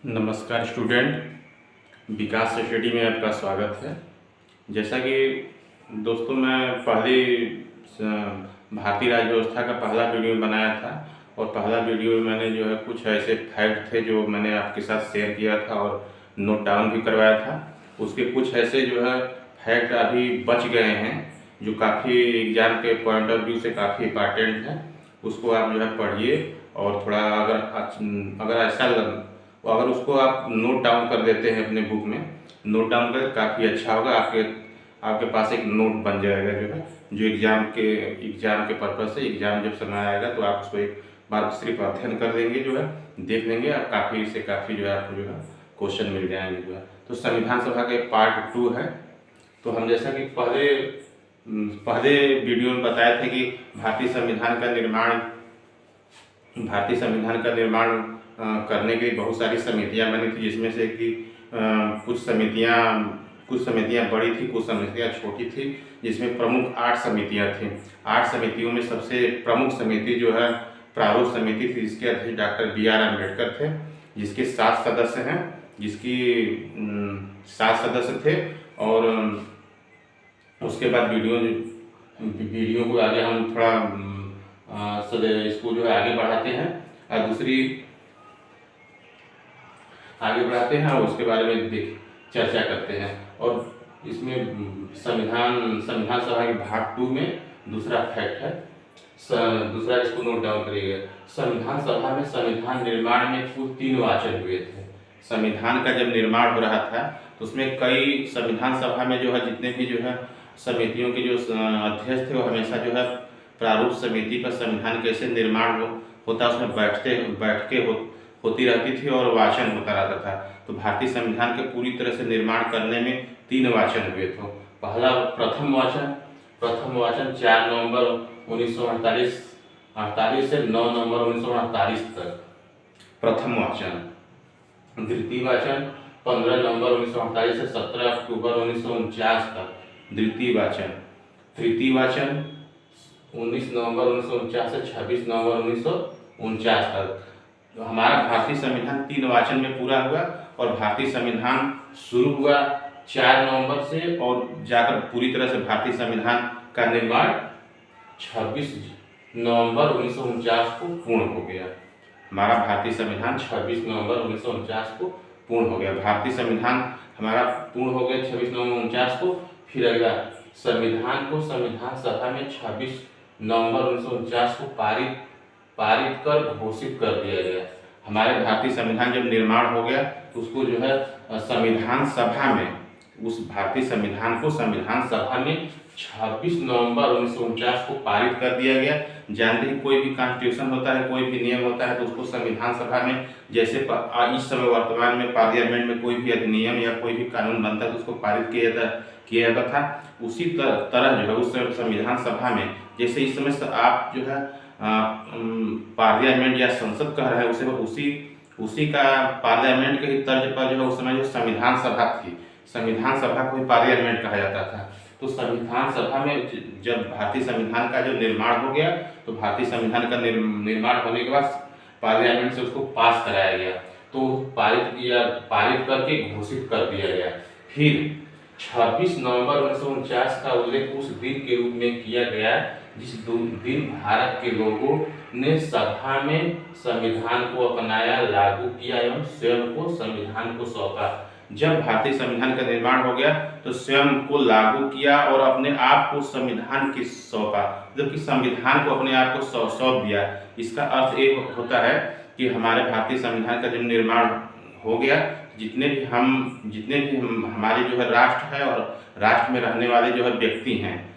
नमस्कार स्टूडेंट, विकास स्टडी में आपका स्वागत है। जैसा कि दोस्तों मैं भारतीय राज्य व्यवस्था का पहला वीडियो बनाया था और पहला वीडियो में मैंने जो है कुछ ऐसे फैक्ट थे जो मैंने आपके साथ शेयर किया था और नोट डाउन भी करवाया था। उसके कुछ ऐसे जो है फैक्ट अभी बच गए हैं जो काफ़ी एग्जाम के पॉइंट ऑफ व्यू से काफ़ी इम्पॉर्टेंट है। उसको आप जो है पढ़िए और थोड़ा अगर ऐसा तो अगर उसको आप नोट डाउन कर देते हैं अपने बुक में, नोट डाउन कर काफ़ी अच्छा होगा। आपके आपके पास एक नोट बन जाएगा जो है, जो एग्ज़ाम के पर्पज़ से एग्ज़ाम जब समय आएगा तो आप उसको एक बार सिर्फ अध्ययन कर देंगे, जो है देख लेंगे, आप काफ़ी जो है आपको जो है क्वेश्चन मिल जाएंगे जो है। तो संविधान सभा के पार्ट 2 है। तो हम जैसा कि पहले वीडियो में बताए थे कि भारतीय संविधान का निर्माण करने के लिए बहुत सारी समितियां बनी थी, जिसमें से कि कुछ समितियां बड़ी थी, कुछ समितियां छोटी थी, जिसमें प्रमुख 8 समितियां थीं। 8 समितियों में सबसे प्रमुख समिति जो है प्रारूप समिति थी, जिसके अध्यक्ष डॉक्टर B.R. अम्बेडकर थे, जिसके 7 सदस्य हैं, जिसकी 7 सदस्य थे। और उसके बाद वीडियो को आगे हम थोड़ा इसको जो है आगे बढ़ाते हैं और और उसके बारे में चर्चा करते हैं। और इसमें संविधान सभा के भाग 2 में दूसरा फैक्ट है, दूसरा इसको नोट डाउन करिएगा। संविधान सभा में संविधान निर्माण में कुल 3 वाचन हुए थे। संविधान का जब निर्माण हो रहा था तो उसमें कई संविधान सभा में जो है जितने भी जो है समितियों के जो अध्यक्ष थे वो हमेशा जो है प्रारूप समिति पर संविधान कैसे निर्माण होता उसमें बैठकें होती रहती थी और वाचन होता रहता था। तो भारतीय संविधान के पूरी तरह से निर्माण करने में 3 वाचन हुए थे। प्रथम वाचन 4 नवंबर 1948 से 9 नवंबर 1948 तक प्रथम वाचन। द्वितीय वाचन 15 नवंबर 1948 से 17 अक्टूबर 1949 तक द्वितीय वाचन। तृतीय वाचन 19 नवंबर 1949 से 26 नवंबर 1949 तक। तो हमारा भारतीय संविधान 3 वाचन में पूरा हुआ और भारतीय संविधान शुरू हुआ 4 नवंबर से और जाकर पूरी तरह से भारतीय संविधान का निर्माण 26 नवंबर 1949 को पूर्ण हो गया। हमारा भारतीय संविधान 26 नवंबर 1949 को पूर्ण हो गया। भारतीय संविधान हमारा पूर्ण हो गया 26 नवंबर 1949 को। फिर अगला संविधान को संविधान सभा में 26 नवंबर 1949 को पारित कर घोषित कर दिया गया। हमारे भारतीय संविधान जब निर्माण हो गया तो उसको जो है संविधान सभा में उस भारतीय संविधान को संविधान सभा में 26 नवंबर 1949 को पारित कर दिया गया। जानते हैं कोई भी कॉन्स्टिट्यूशन होता है, कोई भी नियम होता है तो उसको संविधान सभा में, जैसे इस समय वर्तमान में पार्लियामेंट में कोई भी अधिनियम या कोई भी कानून बनता है तो उसको पारित किया जाता था। उसी तरह जो है उस संविधान सभा में, जैसे इस समय आप जो है पार्लियामेंट या संसद कह रहे हैं, उसी का पार्लियामेंट के ही तर्ज पर जो है उस समय जो संविधान सभा थी, संविधान सभा को ही पार्लियामेंट कहा जाता था। तो संविधान सभा में जब भारतीय संविधान का जो निर्माण हो गया तो भारतीय संविधान का निर्माण होने के बाद पार्लियामेंट से उसको पास कराया गया, तो पारित करके घोषित कर दिया गया। फिर 26 नवंबर 1949 का उल्लेख उस दिन के रूप में किया गया जिस दिन भारत के लोगों ने सभा में संविधान को अपनाया, लागू किया एवं स्वयं को संविधान को सौंपा। जब भारतीय संविधान का निर्माण हो गया तो स्वयं को लागू किया और अपने आप को संविधान की सौंपा, जबकि संविधान को अपने आप को सौंप दिया। इसका अर्थ एक होता है कि हमारे भारतीय संविधान का जब निर्माण हो गया, जितने भी हमारे जो है राष्ट्र है और राष्ट्र में रहने वाले जो है व्यक्ति हैं,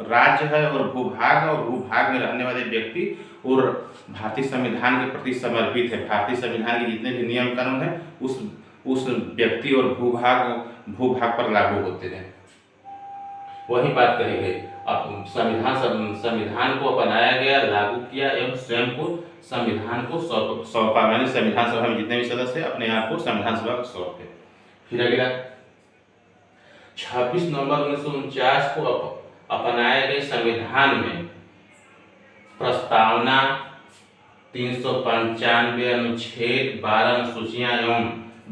राज्य है और भूभाग में रहने वाले व्यक्ति और भारतीय संविधान के प्रति समर्पित है। भारतीय संविधान के जितने भी नियम कानून है उस व्यक्ति और भूभाग पर लागू होते हैं। वही बात करेंगे। अब संविधान को अपनाया गया, लागू किया एवं स्वयं को संविधान को सौंपा। मैंने संविधान सभा में जितने भी सदस्य अपने आप को संविधान सभा को सौंपे। फिर अगला 26 नवंबर 1949 को अपनाए गए संविधान में प्रस्तावना 395 अनुच्छेद, 12 अनुसूचियां एवं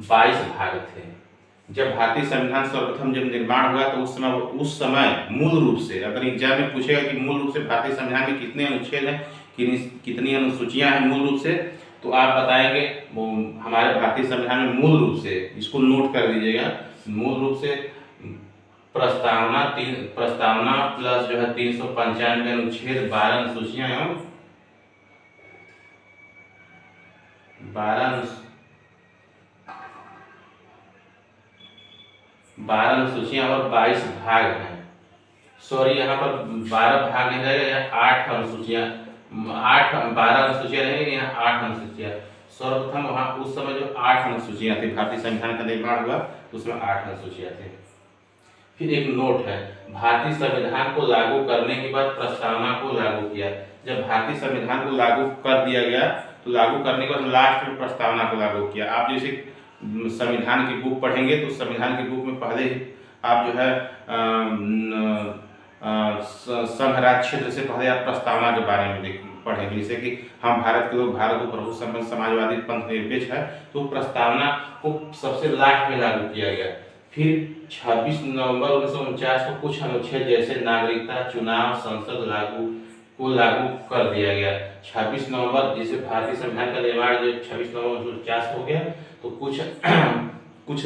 22 भाग थे। जब भारतीय संविधान सर्वप्रथम जब निर्माण हुआ तो उस समय मूल रूप से, अगर एग्जाम में पूछेगा कि मूल रूप से भारतीय संविधान में कितने अनुच्छेद हैं, कितनी अनुसूचियां हैं मूल रूप से, तो आप बताएंगे हमारे भारतीय संविधान में मूल रूप से, इसको नोट कर लीजिएगा, मूल रूप से प्रस्तावना प्लस जो है 395 अनुच्छेद, 12 अनुसूचियां एवं 12 अनुसूचियां और 22 भाग हैं। सॉरी, यहाँ पर 12 भाग नहीं रहेगा, यहाँ 8 अनुसूचियां, 12 अनुसूचियां रहेंगी, यहाँ 8 अनुसूचियां। सर्वप्रथम वहाँ उस समय जो 8 अनुसूचियां थी, भारतीय संविधान का निर्माण हुआ तो उसमें 8 अनुसूचियां थी। फिर एक नोट है, भारतीय संविधान को लागू करने के बाद प्रस्तावना को लागू किया। जब भारतीय संविधान को लागू कर दिया गया तो लागू करने के बाद लास्ट में प्रस्तावना को लागू किया। आप जैसे संविधान की बुक पढ़ेंगे तो संविधान की बुक में पहले ही आप जो है संघ राज्य क्षेत्र से पहले आप प्रस्तावना के बारे में पढ़ेंगे। जैसे कि हम भारत के लोग, भारत को प्रभु संपन्न समाजवादी पंथ निरपेक्ष है, तो प्रस्तावना को सबसे लास्ट में लागू किया गया। फिर 26 नवंबर 1949 को कुछ अनुच्छेद जैसे नागरिकता, चुनाव, संसद लागू कर दिया गया। 26 नवंबर, जिसे भारतीय संविधान का निर्माण जो 26 नवंबर 1949 हो गया, तो कुछ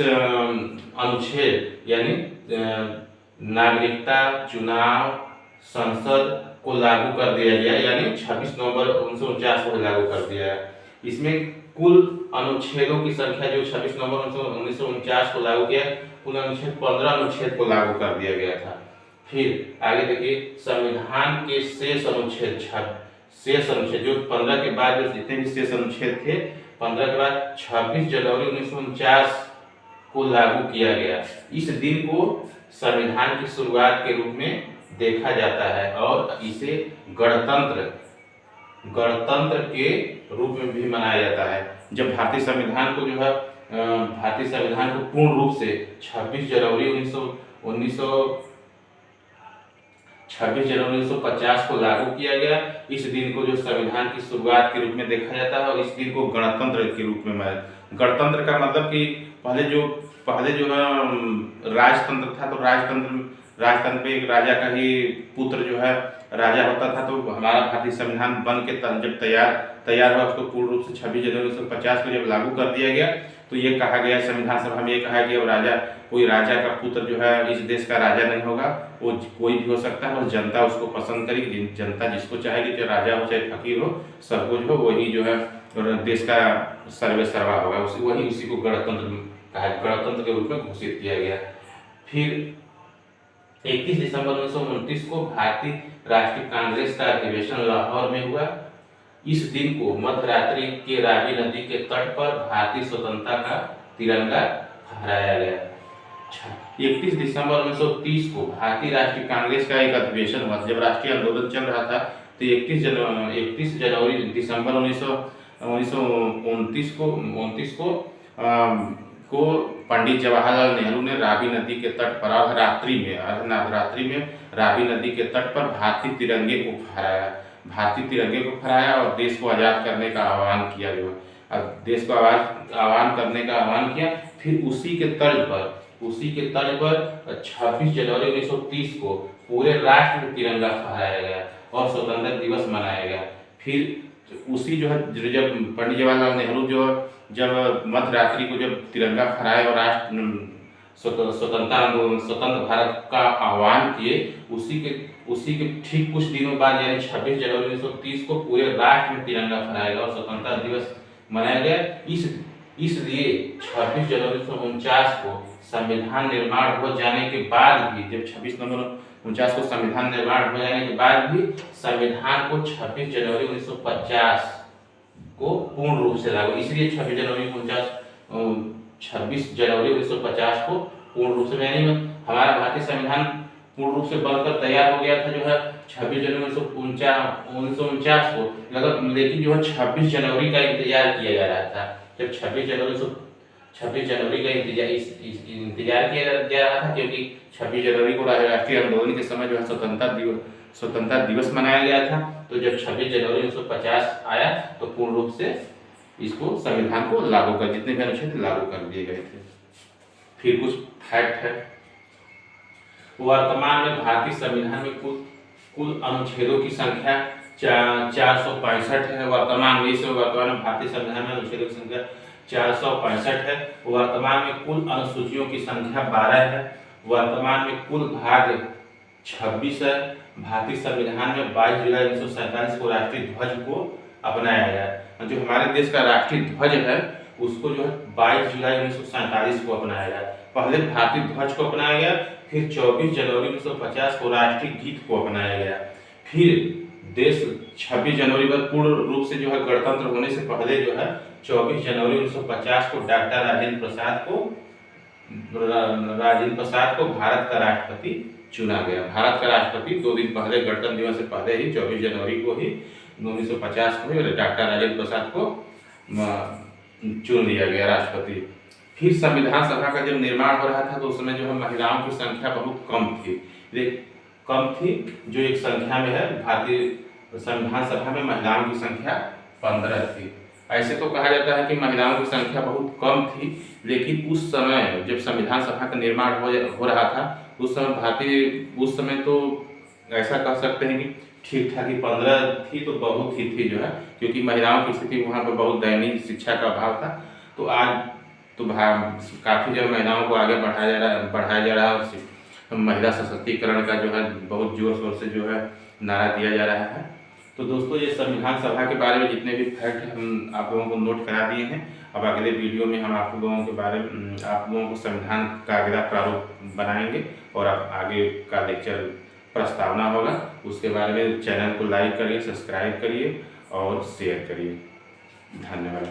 अनुच्छेद यानी नागरिकता, चुनाव, संसद को लागू कर दिया गया, यानी 26 नवंबर 1949 को लागू कर दिया। इसमें कुल अनुच्छेदों की संख्या जो 26 नवंबर 1949 को लागू किया, कुल अनुच्छेद 15 अनुच्छेद को लागू कर दिया गया था। फिर आगे देखिए, संविधान के शेष अनुच्छेद जो 15 के बाद जो जितने भी शेष अनुच्छेद थे, 15 के बाद 26 जनवरी 1949 को लागू किया गया। इस दिन को संविधान की शुरुआत के रूप में देखा जाता है और इसे गणतंत्र के रूप में भी मनाया जाता है। जब भारतीय संविधान को जो है भारतीय संविधान को पूर्ण रूप से 26 जनवरी 1950 को लागू किया गया। इस दिन को जो संविधान की शुरुआत के रूप में देखा जाता है और इस दिन को गणतंत्र के रूप में गणतंत्र का मतलब कि पहले जो है राजतंत्र था, तो राजतंत्र में एक राजा का ही पुत्र जो है राजा होता था। तो हमारा भारतीय संविधान बन के जब तैयार हुआ, उसको पूर्ण रूप से 26 जनवरी 1950 को जब लागू कर दिया गया, तो ये कहा गया संविधान सभा में, ये कहा गया कोई राजा का पुत्र जो है इस देश का राजा नहीं होगा, वो कोई भी हो सकता है, और जनता उसको पसंद करेगी। जनता जिसको चाहेगी, चाहे राजा हो चाहे फकीर हो, सबको जो वही जो है देश का सर्वे सर्वा होगा, उसी को गणतंत्र के रूप में घोषित किया गया। फिर 31 दिसंबर 1929 को भारतीय राष्ट्रीय कांग्रेस का अधिवेशन लाहौर में हुआ। इस दिन को मध्यरात्रि के रावी नदी के तट पर भारतीय स्वतंत्रता का तिरंगा फहराया गया। 31 दिसंबर 1930 को भारतीय राष्ट्रीय कांग्रेस का एक अधिवेशन हुआ। जब राष्ट्रीय आंदोलन चल रहा था तो 31 जनवरी दिसंबर 1929 को पंडित जवाहरलाल नेहरू ने रावी नदी के तट पर अर्धरात्रि में रावी नदी के तट पर भारतीय तिरंगे को फहराया और देश को आज़ाद करने का आह्वान किया। देश को आह्वान करने का आह्वान किया। फिर उसी के तर्ज पर 26 जनवरी 1930 को पूरे राष्ट्र में तिरंगा फहराया गया और स्वतंत्रता दिवस मनाया गया। फिर उसी जो है जब पंडित जवाहरलाल नेहरू जब मध्यरात्रि को जब तिरंगा फहराए और राष्ट्र स्वतंत्र भारत का आह्वान किए, उसी के ठीक कुछ दिनों बाद यानी 26 जनवरी 1930 को पूरे राष्ट्र में तिरंगा फहराया गया और स्वतंत्रता दिवस मनाया गया। इसलिए 26 जनवरी 1949 को संविधान निर्माण हो जाने के बाद भी, जब 26 नवंबर 1949 को संविधान निर्माण हो जाने के बाद भी संविधान को 26 जनवरी 1950 को पूर्ण रूप से लागू, इसलिए 26 जनवरी 1950 को पूर्ण रूप से, यानी हमारा भारतीय संविधान पूर्ण रूप से बनकर तैयार हो गया था जो है 26 जनवरी 1949 को, लेकिन जो है 26 जनवरी का इंतजार किया जा रहा था। जब 26 जनवरी का इंतजार किया जा रहा था, क्योंकि 26 जनवरी को राष्ट्रीय आंदोलन के समय जो है स्वतंत्रता दिवस मनाया गया था। तो जब 26 जनवरी 1950 आया तो पूर्ण रूप से इसको संविधान को लागू कर, जितने भी अनुच्छेद लागू कर दिए गए थे। फिर कुछ फैक्ट है। वर्तमान में भारतीय संविधान में कुल अनुच्छेदों की संख्या 465 है। वर्तमान में भारतीय संविधान में अनुच्छेदों की संख्या 465 है। वर्तमान में कुल अनुसूचियों की संख्या 12 है। वर्तमान में कुल भाग 26 है। भारतीय संविधान में 22 जुलाई 1947 को राष्ट्रीय ध्वज को अपनाया गया। जो हमारे देश का राष्ट्रीय ध्वज है उसको जो है 22 जुलाई 1947 को अपनाया गया। पहले भारतीय ध्वज को अपनाया गया, फिर 24 जनवरी 1950 को राष्ट्रीय गीत को अपनाया गया। फिर देश 26 जनवरी पर पूर्ण रूप से जो है गणतंत्र होने से पहले जो है 24 जनवरी 1950 को डॉक्टर राजेंद्र प्रसाद को भारत का राष्ट्रपति चुना गया। भारत का राष्ट्रपति 2 दिन पहले, गणतंत्र दिवस से पहले ही 24 जनवरी को ही 1950 को ही डॉक्टर राजेंद्र प्रसाद को चुन लिया गया राष्ट्रपति। फिर संविधान सभा का जब निर्माण हो रहा था तो उस समय जो है महिलाओं की संख्या बहुत कम थी। जो एक संख्या में है, भारतीय संविधान सभा में महिलाओं की संख्या 15 थी। ऐसे तो कहा जाता है कि महिलाओं की संख्या बहुत कम थी, लेकिन उस समय जब संविधान सभा का निर्माण हो रहा था उस समय तो ऐसा कह सकते हैं कि ठीक ठाक ही 15 थी, तो बहुत ही थी जो है, क्योंकि महिलाओं की स्थिति वहाँ पर बहुत दयनीय, शिक्षा का अभाव था। तो आज तो काफ़ी जो महिलाओं को आगे बढ़ाया जा रहा है और महिला सशक्तिकरण का जो है बहुत जोर शोर से जो है नारा दिया जा रहा है। तो दोस्तों, ये संविधान सभा के बारे में जितने भी फैक्ट हम आप लोगों को नोट करा दिए हैं। अब अगले वीडियो में हम आप लोगों को संविधान का अगला प्रारूप बनाएंगे और आप आगे का लेक्चर प्रस्तावना होगा, उसके बारे में चैनल को लाइक करिए, सब्सक्राइब करिए और शेयर करिए। धन्यवाद।